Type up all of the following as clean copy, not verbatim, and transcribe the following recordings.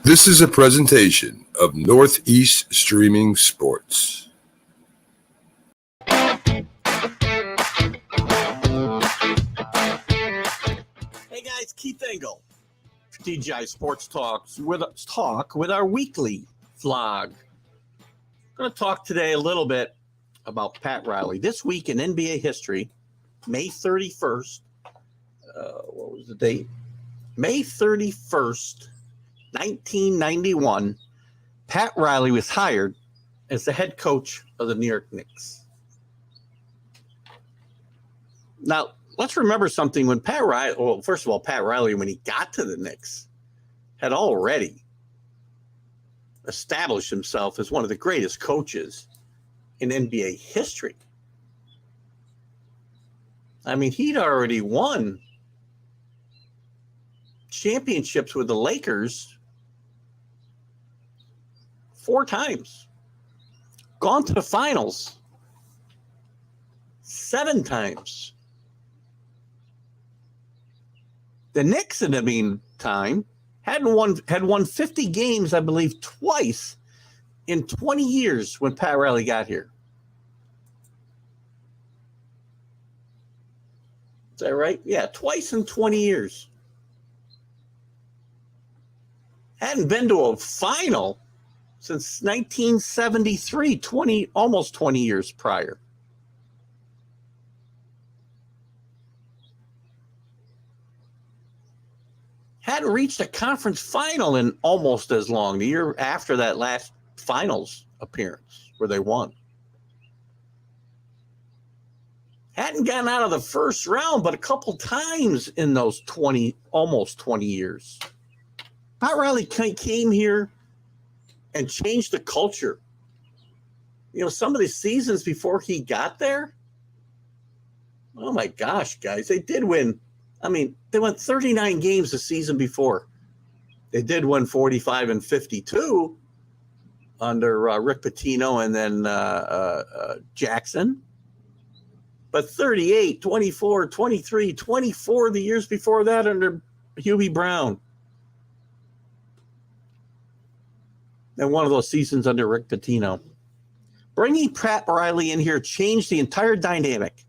This is a presentation of Northeast Streaming Sports. Hey guys, Keith Engel, TGI Sports Talks with our weekly vlog. I'm going to talk today a little bit about Pat Riley. This week in NBA history, May 31st, what was the date? May 31st, 1991, Pat Riley was hired as the head coach of the New York Knicks. Now, let's remember something. When Pat Riley, well, first of all, Pat Riley, when he got to the Knicks, had already established himself as one of the greatest coaches in NBA history. I mean, he'd already won championships with the Lakers 4 times, gone to the finals 7 times. The Knicks, in the meantime, had won 50 games, I believe, twice in 20 years when Pat Riley got here. Is that right? Yeah, twice in 20 years. Hadn't been to a final since 1973, almost 20 years prior. Hadn't reached a conference final in almost as long, the year after that last finals appearance where they won. Hadn't gotten out of the first round but a couple times in those almost 20 years. Pat Riley came here and changed the culture. You know, some of the seasons before he got there, oh my gosh, guys, they did win. I mean, they won 39 games the season before. They did win 45 and 52 under Rick Pitino and then Jackson. But 38, 24, 23, 24 the years before that under Hubie Brown. And one of those seasons under Rick Pitino. Bringing Pat Riley in here changed the entire dynamic.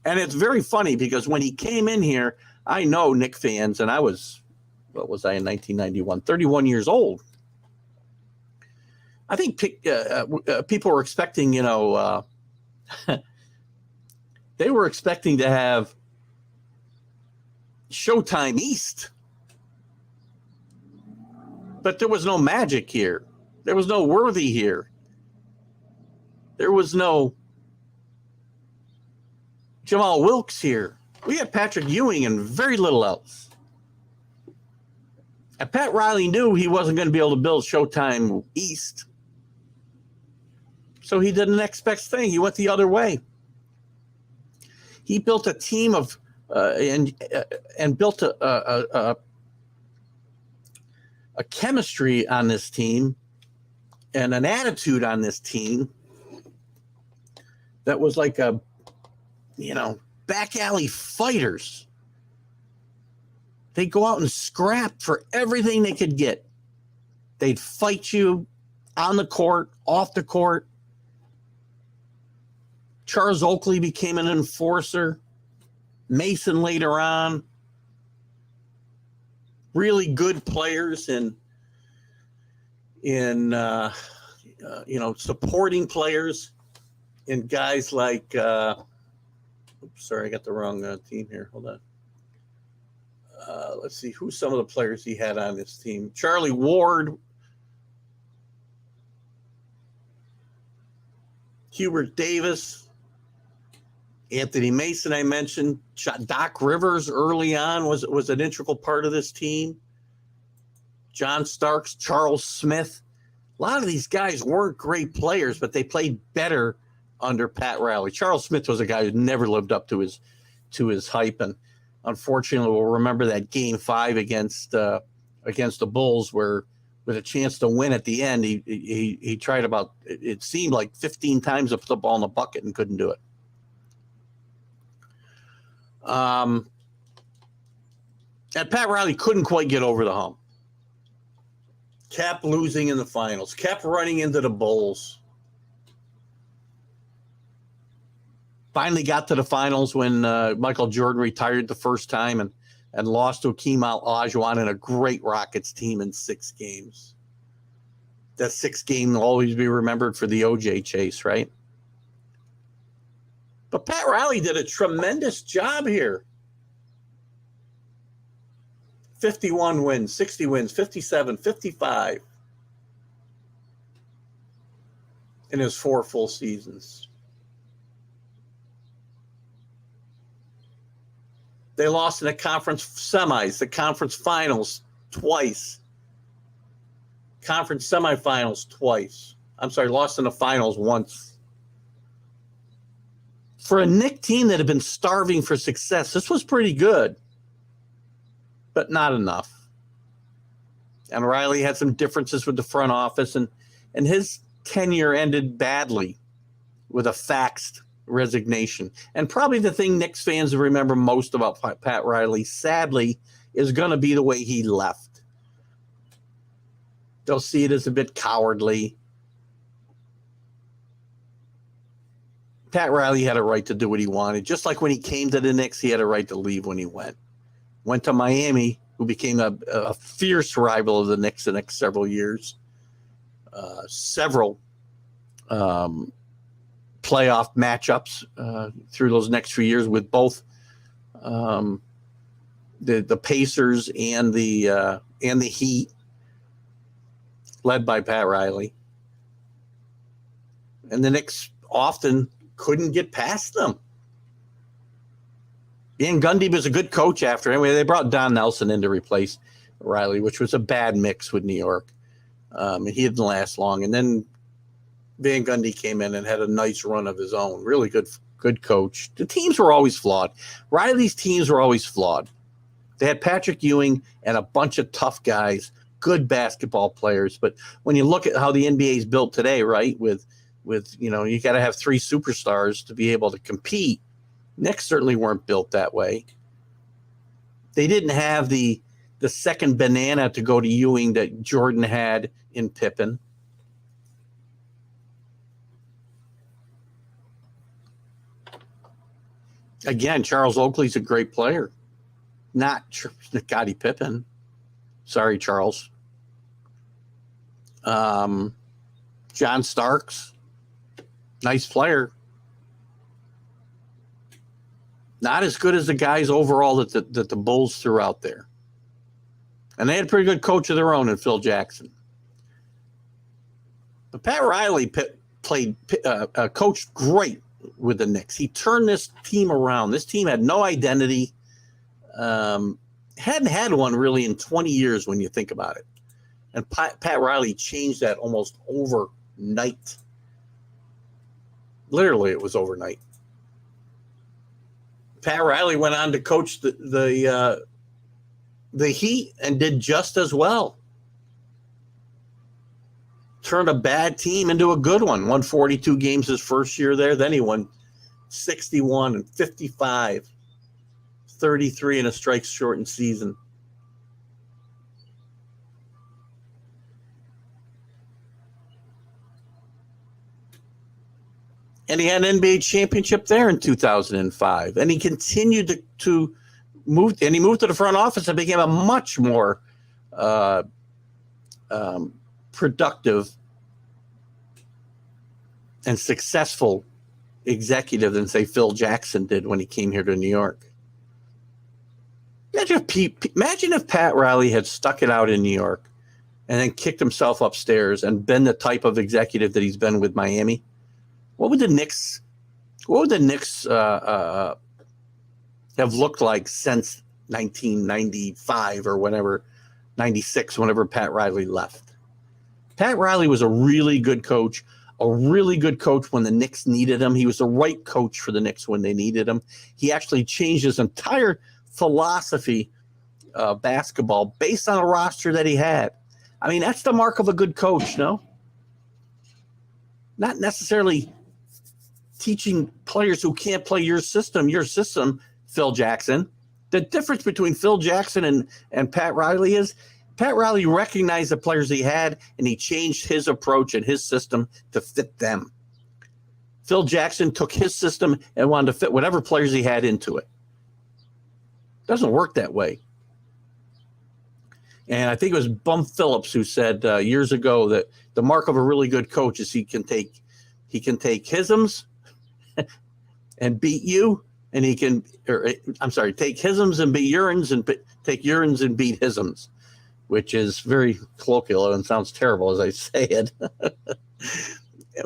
And it's very funny because when he came in here, I know Knick fans, and I was, what was I in 1991? 31 years old. I think people were expecting, they were expecting to have Showtime East. But there was no Magic here. There was no Worthy here. There was no Jamal Wilkes here. We had Patrick Ewing and very little else. And Pat Riley knew he wasn't going to be able to build Showtime East. So he did the next best thing. He went the other way. He built a team of and built a chemistry on this team and an attitude on this team that was like back alley fighters. They go out and scrap for everything they could get. They'd fight you on the court, off the court. Charles Oakley became an enforcer. Mason later on. Really good players in supporting players in guys like sorry, I got the wrong team here. Hold on. Let's see who some of the players he had on this team. Charlie Ward, Hubert Davis, Anthony Mason, I mentioned. Doc Rivers early on was an integral part of this team. John Starks, Charles Smith. A lot of these guys weren't great players, but they played better under Pat Riley. Charles Smith was a guy who never lived up to his hype, and unfortunately, we'll remember that Game 5 against the Bulls, where with a chance to win at the end, he tried about, it seemed like 15 times to put the ball in the bucket and couldn't do it. And Pat Riley couldn't quite get over the hump. Kept losing in the finals, kept running into the Bulls. Finally got to the finals when Michael Jordan retired the first time and lost to Akeem Olajuwon and a great Rockets team in 6 games. That 6th game will always be remembered for the OJ chase, right? But Pat Riley did a tremendous job here. 51 wins, 60 wins, 57, 55 in his 4 full seasons. They lost in the conference semis, the conference finals twice, conference semifinals twice. I'm sorry, lost in the finals once. For a Knicks team that had been starving for success, this was pretty good, but not enough. And Riley had some differences with the front office, and his tenure ended badly with a faxed resignation. And probably the thing Knicks fans remember most about Pat Riley, sadly, is going to be the way he left. They'll see it as a bit cowardly. Pat Riley had a right to do what he wanted. Just like when he came to the Knicks, he had a right to leave when he went. Went to Miami, who became a fierce rival of the Knicks the next several years. Several playoff matchups through those next few years with both the Pacers and the Heat, led by Pat Riley. And the Knicks often couldn't get past them. Van Gundy was a good coach after him. They brought Don Nelson in to replace Riley, which was a bad mix with New York. And he didn't last long. And then Van Gundy came in and had a nice run of his own. Really good coach. The teams were always flawed. Riley's teams were always flawed. They had Patrick Ewing and a bunch of tough guys, good basketball players. But when you look at how the NBA is built today, right, with you got to have 3 superstars to be able to compete. Knicks certainly weren't built that way. They didn't have the second banana to go to Ewing that Jordan had in Pippen. Again, Charles Oakley's a great player. Not Scottie Pippen. Sorry, Charles. John Starks. Nice player. Not as good as the guys overall that the Bulls threw out there. And they had a pretty good coach of their own in Phil Jackson. But Pat Riley coached great with the Knicks. He turned this team around. This team had no identity. Hadn't had one really in 20 years when you think about it. And Pat Riley changed that almost overnight. Literally, it was overnight. Pat Riley went on to coach the Heat and did just as well. Turned a bad team into a good one. Won 42 games his first year there. Then he won 61 and 55, 33 in a strikes shortened season. And he had an NBA championship there in 2005. And he continued to move, and he moved to the front office and became a much more productive and successful executive than, say, Phil Jackson did when he came here to New York. Imagine if Pat Riley had stuck it out in New York and then kicked himself upstairs and been the type of executive that he's been with Miami. What would the Knicks have looked like since 1995 or whenever, 96, whenever Pat Riley left? Pat Riley was a really good coach when the Knicks needed him. He was the right coach for the Knicks when they needed him. He actually changed his entire philosophy of basketball based on a roster that he had. I mean, that's the mark of a good coach, no? Not necessarily teaching players who can't play your system, Phil Jackson. The difference between Phil Jackson and Pat Riley is Pat Riley recognized the players he had, and he changed his approach and his system to fit them. Phil Jackson took his system and wanted to fit whatever players he had into it. Doesn't work that way. And I think it was Bum Phillips who said years ago that the mark of a really good coach is he can take hisms and beat you, and take hisms and beat urines and take urines and beat hisms, which is very colloquial and sounds terrible as I say it.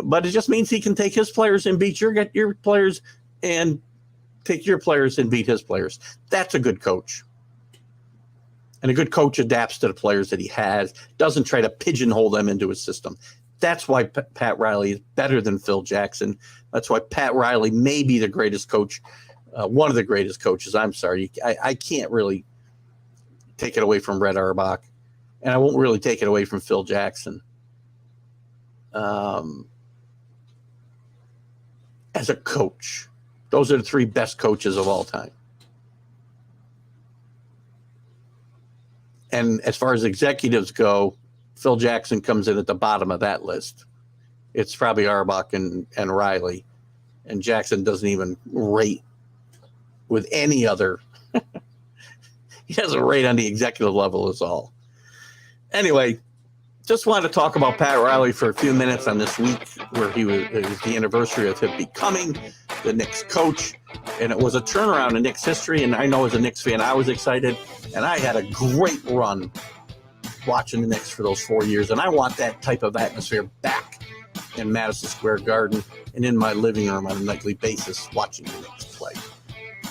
But it just means he can take his players and beat your players, and take your players and beat his players. That's a good coach. And a good coach adapts to the players that he has, doesn't try to pigeonhole them into his system. That's why Pat Riley is better than Phil Jackson. That's why Pat Riley may be the greatest coach, one of the greatest coaches. I'm sorry. I can't really take it away from Red Auerbach, and I won't really take it away from Phil Jackson. As a coach, those are the three best coaches of all time. And as far as executives go, Phil Jackson comes in at the bottom of that list. It's probably Auerbach and Riley. And Jackson doesn't even rate with any other. He doesn't rate on the executive level at all. Anyway, just wanted to talk about Pat Riley for a few minutes on this week where it was the anniversary of him becoming the Knicks coach. And it was a turnaround in Knicks history. And I know as a Knicks fan, I was excited. And I had a great run watching the Knicks for those 4 years. And I want that type of atmosphere back in Madison Square Garden and in my living room on a nightly basis watching the Knicks play.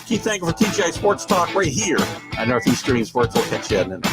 Keep thanking for TGI Sports Talk right here on Northeast Streaming Sports. We'll catch you in a minute.